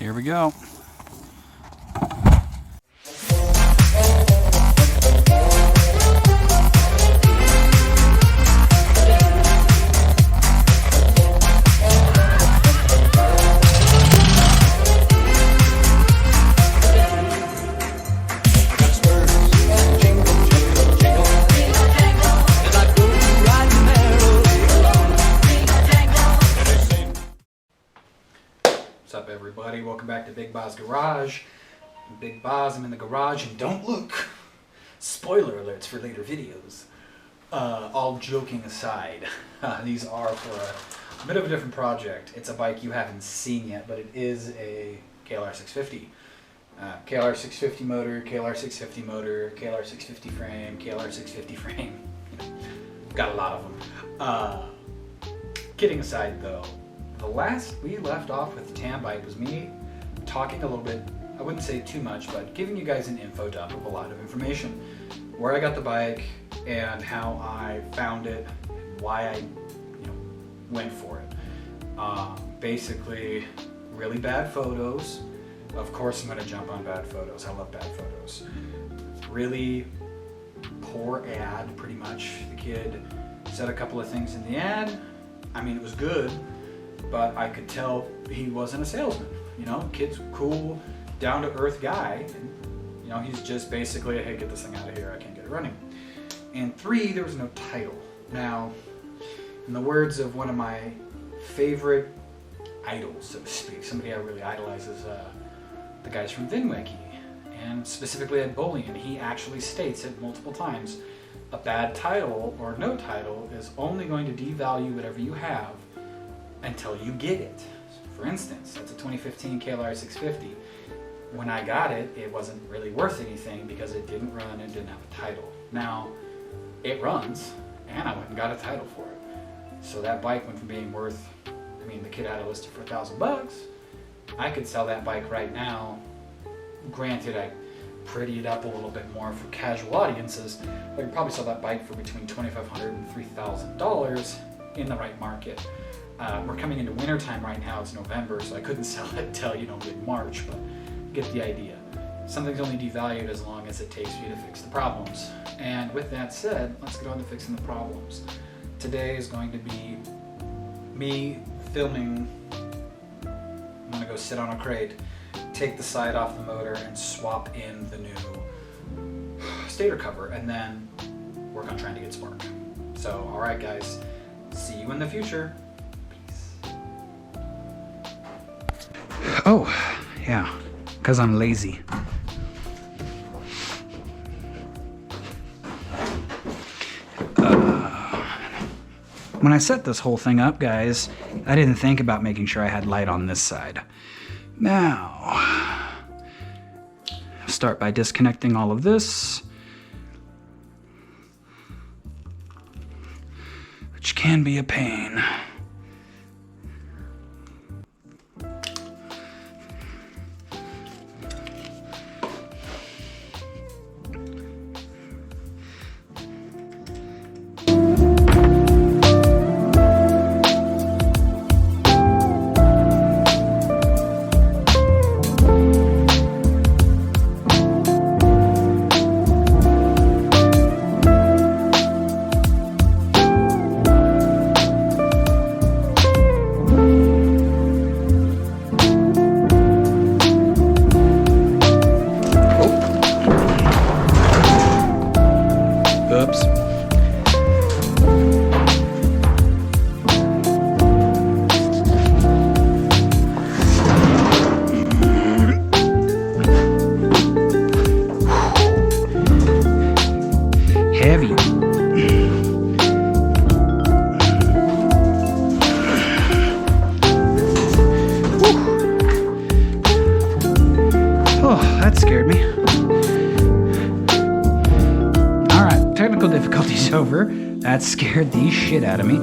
Here we go. What's up, everybody? Welcome back to Big Boz Garage. I'm Big Boz, I'm in the garage, and don't look! Spoiler alerts for later videos. All joking aside, these are for a bit of a different project. It's a bike you haven't seen yet, but it is a KLR 650. KLR 650 motor, KLR 650 motor, KLR 650 frame, KLR 650 frame. Got a lot of them. Kidding aside though, the last we left off with the tan bike was me talking a little bit, I wouldn't say too much, but giving you guys an info dump of a lot of information. Where I got the bike and how I found it, why I went for it. Basically, really bad photos. Of course I'm going to jump on bad photos. I love bad photos. Really poor ad, pretty much. The kid said a couple of things in the ad. I mean, it was good, but I could tell he wasn't a salesman. Kid's cool, down-to-earth guy. And, he's just basically, hey, get this thing out of here, I can't get it running. And 3, there was no title. Now, in the words of one of my favorite idols, so to speak, somebody I really idolize is the guys from VinWiki, and specifically Ed Bolian. He actually states it multiple times, a bad title or no title is only going to devalue whatever you have until you get it. For instance, that's a 2015 KLR 650. When I got it, it wasn't really worth anything because it didn't run and didn't have a title. Now, it runs, and I went and got a title for it. So that bike went from being worth, the kid had it listed for $1,000. I could sell that bike right now. Granted, I pretty it up a little bit more for casual audiences. I could probably sell that bike for between $2,500 and $3,000 in the right market. We're coming into winter time right now. It's November, so I couldn't sell it till mid-March, but you get the idea. Something's only devalued as long as it takes you to fix the problems. And with that said, let's get on to fixing the problems. Today is going to be me filming. I'm gonna go sit on a crate, take the side off the motor, and swap in the new stator cover, and then work on trying to get spark. So, alright guys, see you in the future. Peace. Oh, yeah, because I'm lazy. When I set this whole thing up, guys, I didn't think about making sure I had light on this side. Now, start by disconnecting all of this, which can be a pain. Oops. Heavy. Oh, that scared me. Technical difficulties over. That scared the shit out of me.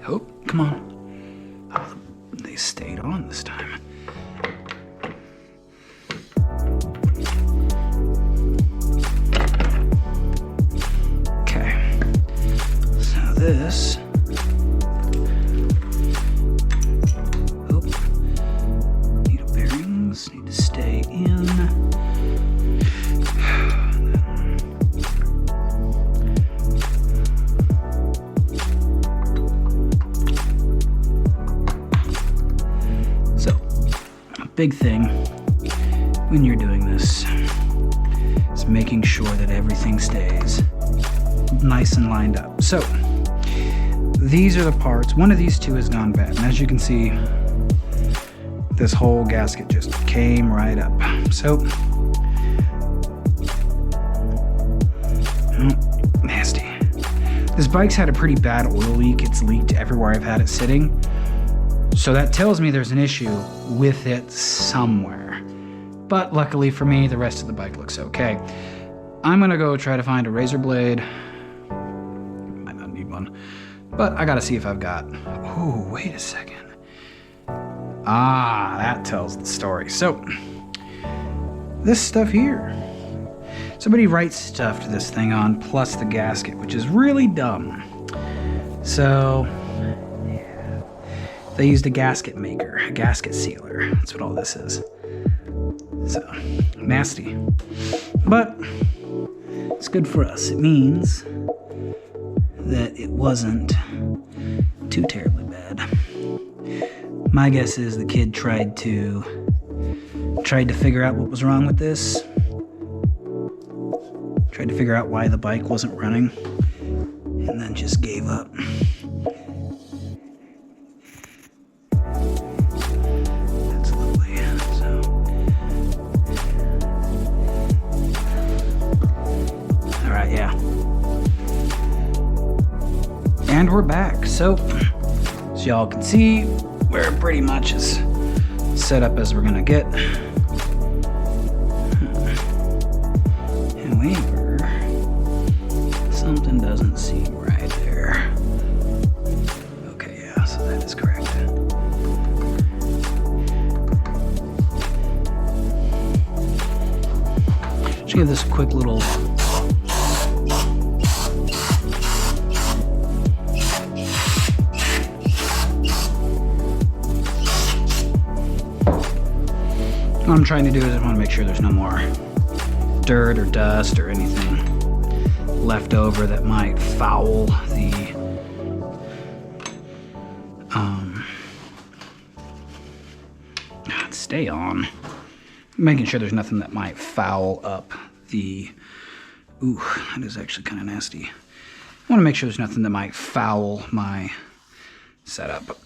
Oh, come on. Oh, they stayed on this time. Okay. So this... Oh. Needle bearings need to stay in. Big thing when you're doing this is making sure that everything stays nice and lined up. So these are the parts. One of these two has gone bad, and as you can see, this whole gasket just came right up. So nasty. This bike's had a pretty bad oil leak. It's leaked everywhere I've had it sitting. So that tells me there's an issue with it somewhere. But luckily for me, the rest of the bike looks okay. I'm gonna go try to find a razor blade. Might not need one. But I gotta see if I've got... Oh, wait a second. Ah, that tells the story. So, this stuff here. Somebody writes stuff to this thing on, plus the gasket, which is really dumb. So... they used a gasket maker, a gasket sealer. That's what all this is. So, nasty. But, it's good for us. It means that it wasn't too terribly bad. My guess is the kid tried to figure out what was wrong with this. Tried to figure out why the bike wasn't running. And then just gave up. And we're back. So y'all can see, we're pretty much as set up as we're gonna get. However, something doesn't seem right there. Okay, yeah, so that is correct. Just give this a quick little what I'm trying to do is I want to make sure there's no more dirt or dust or anything left over that might foul the stay on. Making sure there's nothing that might foul up the... Ooh, that is actually kind of nasty. I want to make sure there's nothing that might foul my setup.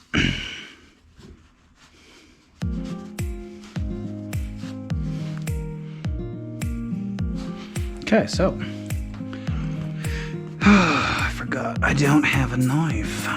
Okay, so I forgot I don't have a knife.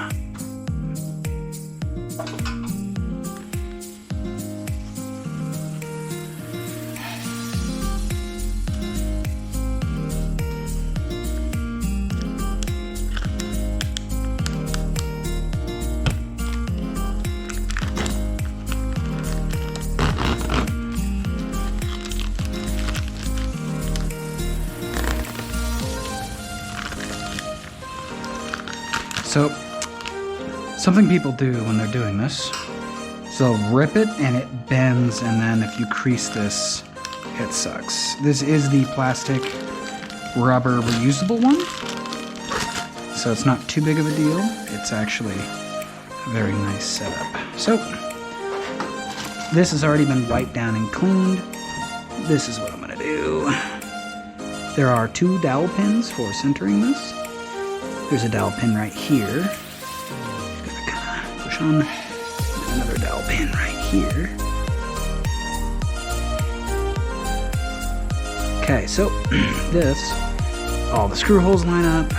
So, something people do when they're doing this is they'll rip it and it bends, and then if you crease this, it sucks. This is the plastic rubber reusable one, so it's not too big of a deal. It's actually a very nice setup. So, this has already been wiped down and cleaned. This is what I'm gonna do. There are 2 dowel pins for centering this. There's a dowel pin right here. Just gotta kind of push on. Another dowel pin right here. Okay, so this, all the screw holes line up.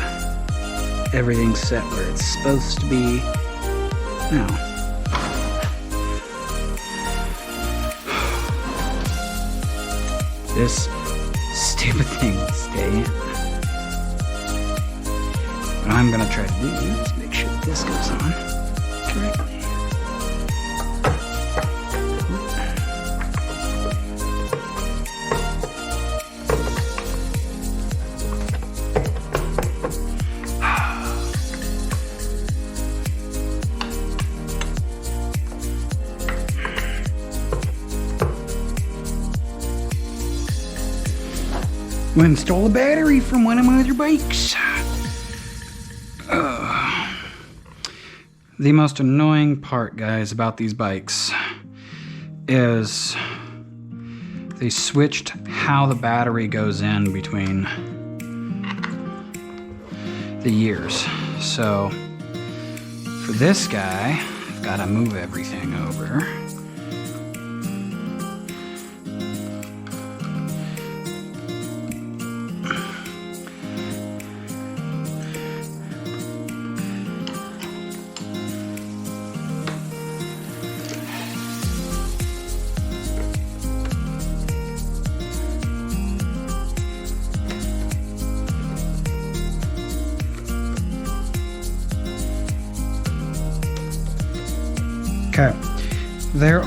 Everything's set where it's supposed to be. Now, this stupid thing will stay in. What I'm gonna try to do is make sure that this goes on. Went and stole a battery from one of my other bikes. The most annoying part, guys, about these bikes is they switched how the battery goes in between the years. So for this guy, I've got to move everything over. Okay, there's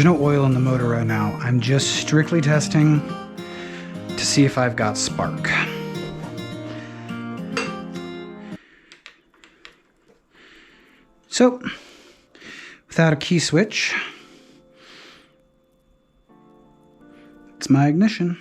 no oil in the motor right now. I'm just strictly testing to see if I've got spark. So, without a key switch, it's my ignition.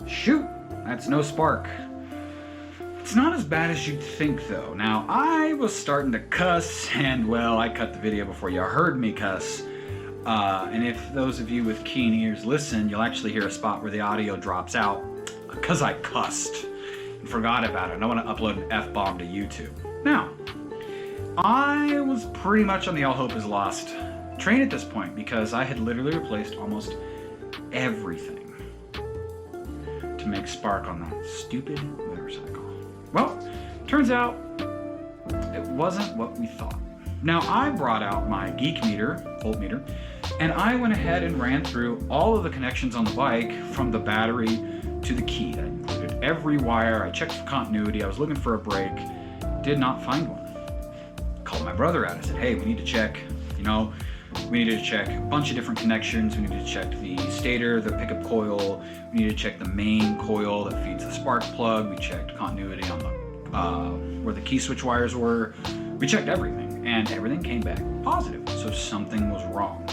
Shoot, that's no spark. It's not as bad as you'd think though. Now, I was starting to cuss, and well, I cut the video before you heard me cuss. And if those of you with keen ears listen, you'll actually hear a spot where the audio drops out because I cussed and forgot about it. And I want to upload an F-bomb to YouTube. Now, I was pretty much on the all hope is lost train at this point because I had literally replaced almost everything to make spark on that stupid motorcycle. Well, turns out it wasn't what we thought. Now, I brought out my geek meter, voltmeter, and I went ahead and ran through all of the connections on the bike from the battery to the key. That included every wire. I checked for continuity. I was looking for a break. Did not find one. Called my brother out. I said, hey, we need to check, we needed to check a bunch of different connections. We needed to check the stator, the pickup coil. We needed to check the main coil that feeds the spark plug. We checked continuity on the where the key switch wires were. We checked everything, and everything came back positive. So something was wrong.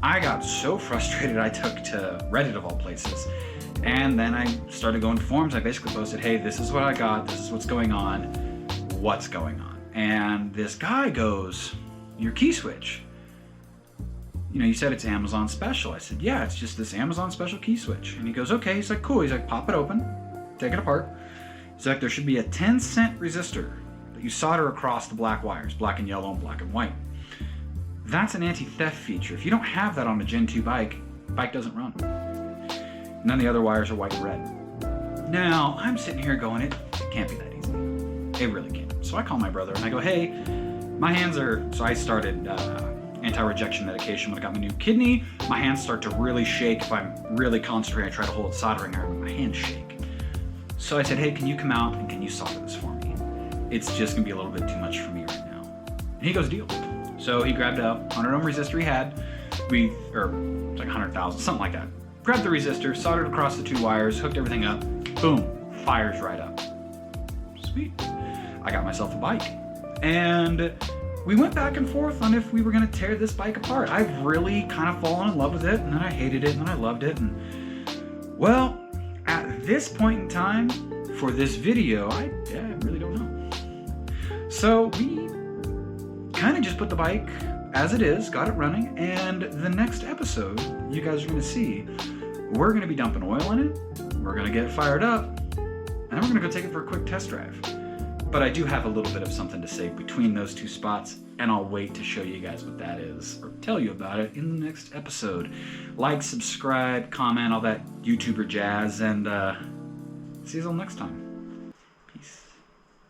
I got so frustrated I took to Reddit of all places, and then I started going to forums. I basically posted, hey, this is what I got. This is what's going on. What's going on? And this guy goes, your key switch. You said it's Amazon special. I said, yeah, it's just this Amazon special key switch. And he goes, okay. He's like, cool. He's like, pop it open, take it apart. He's like, there should be a 10-cent resistor that you solder across the black wires, black and yellow and black and white. That's an anti-theft feature. If you don't have that on a Gen 2 bike doesn't run. None of the other wires are white and red. Now, I'm sitting here going, it can't be that easy. It really can't. So I call my brother and I go, hey, my hands are, so I started anti-rejection medication when I got my new kidney. My hands start to really shake. If I'm really concentrating, I try to hold soldering iron, but my hands shake. So I said, hey, can you come out and can you solder this for me? It's just gonna be a little bit too much for me right now. And he goes, deal. So he grabbed a 100 ohm resistor he had. It's like 100,000, something like that. Grabbed the resistor, soldered across the two wires, hooked everything up. Boom, fires right up. Sweet. I got myself a bike. And we went back and forth on if we were gonna tear this bike apart. I've really kind of fallen in love with it, and then I hated it, and then I loved it. And well, at this point in time, for this video, I really don't know. So we kind of just put the bike as it is, got it running, and the next episode you guys are going to see, we're going to be dumping oil in it, we're going to get it fired up, and then we're going to go take it for a quick test drive. But I do have a little bit of something to say between those two spots, and I'll wait to show you guys what that is, or tell you about it in the next episode. Like, subscribe, comment, all that YouTuber jazz, and see you all next time.